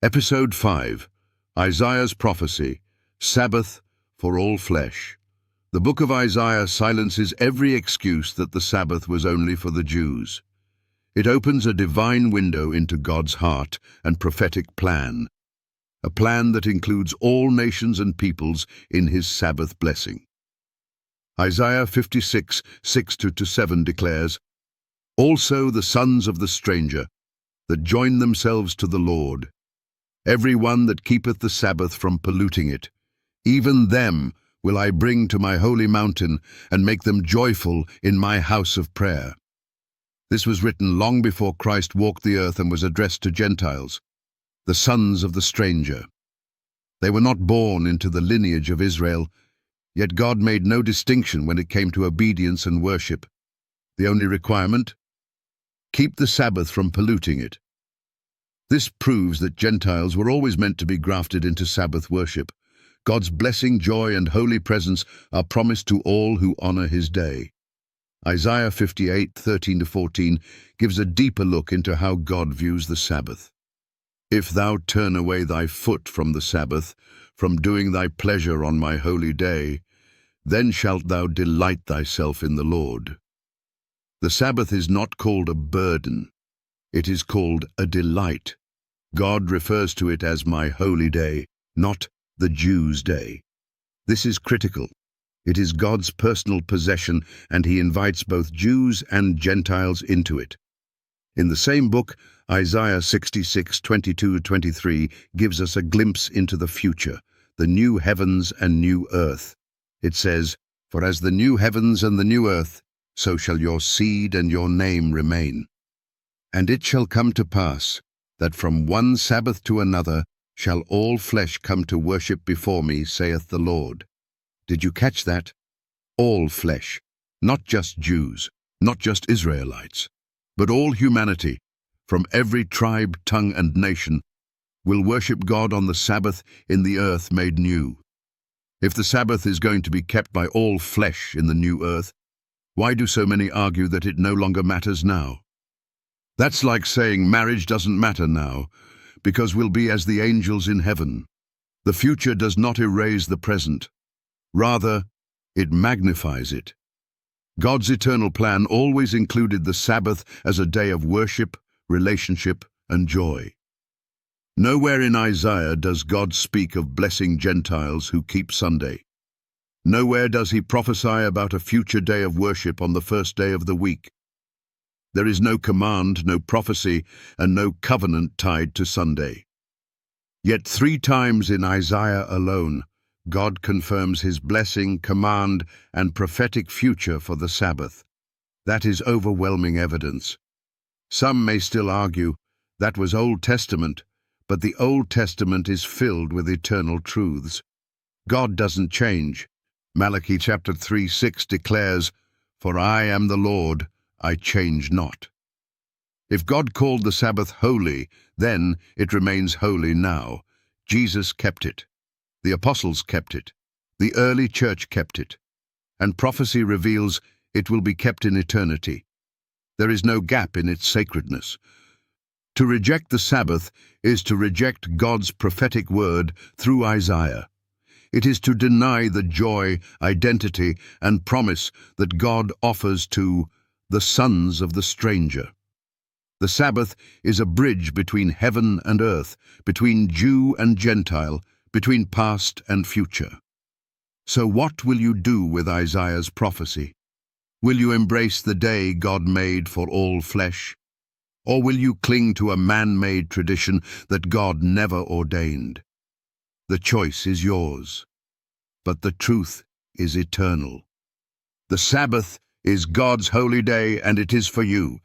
Episode 5, Isaiah's Prophecy, Sabbath for all flesh. The book of Isaiah silences every excuse that the Sabbath was only for the Jews. It opens a divine window into God's heart and prophetic plan, a plan that includes all nations and peoples in his Sabbath blessing. Isaiah 56, 6-7 declares, "Also the sons of the stranger, that join themselves to the Lord, every one that keepeth the Sabbath from polluting it, even them will I bring to my holy mountain, and make them joyful in my house of prayer." This was written long before Christ walked the earth and was addressed to Gentiles, the sons of the stranger. They were not born into the lineage of Israel, yet God made no distinction when it came to obedience and worship. The only requirement? Keep the Sabbath from polluting it. This proves that Gentiles were always meant to be grafted into Sabbath worship. God's blessing, joy, and holy presence are promised to all who honor his day. Isaiah 58, 13-14 gives a deeper look into how God views the Sabbath. "If thou turn away thy foot from the Sabbath, from doing thy pleasure on my holy day, then shalt thou delight thyself in the Lord." The Sabbath is not called a burden. It is called a delight. God refers to it as my holy day, not the Jews' day. This is critical. It is God's personal possession, and he invites both Jews and Gentiles into it. In the same book, Isaiah 66, 22-23 gives us a glimpse into the future, the new heavens and new earth. It says, "For as the new heavens and the new earth, so shall your seed and your name remain. And it shall come to pass, that from one Sabbath to another shall all flesh come to worship before me, saith the Lord." Did you catch that? All flesh, not just Jews, not just Israelites, but all humanity, from every tribe, tongue, and nation, will worship God on the Sabbath in the earth made new. If the Sabbath is going to be kept by all flesh in the new earth, why do so many argue that it no longer matters now? That's like saying marriage doesn't matter now, because we'll be as the angels in heaven. The future does not erase the present. Rather, it magnifies it. God's eternal plan always included the Sabbath as a day of worship, relationship, and joy. Nowhere in Isaiah does God speak of blessing Gentiles who keep Sunday. Nowhere does he prophesy about a future day of worship on the first day of the week. There is no command, no prophecy, and no covenant tied to Sunday. Yet 3 times in Isaiah alone, God confirms his blessing, command, and prophetic future for the Sabbath. That is overwhelming evidence. Some may still argue that was Old Testament, but the Old Testament is filled with eternal truths. God doesn't change. Malachi chapter 3:6 declares, "For I am the Lord, I change not." If God called the Sabbath holy, then it remains holy now. Jesus kept it. The apostles kept it. The early church kept it. And prophecy reveals it will be kept in eternity. There is no gap in its sacredness. To reject the Sabbath is to reject God's prophetic word through Isaiah. It is to deny the joy, identity, and promise that God offers to the sons of the stranger. The Sabbath is a bridge between heaven and earth, between Jew and Gentile, between past and future. So what will you do with Isaiah's prophecy? Will you embrace the day God made for all flesh? Or will you cling to a man-made tradition that God never ordained? The choice is yours, but the truth is eternal. The Sabbath is God's holy day, and it is for you.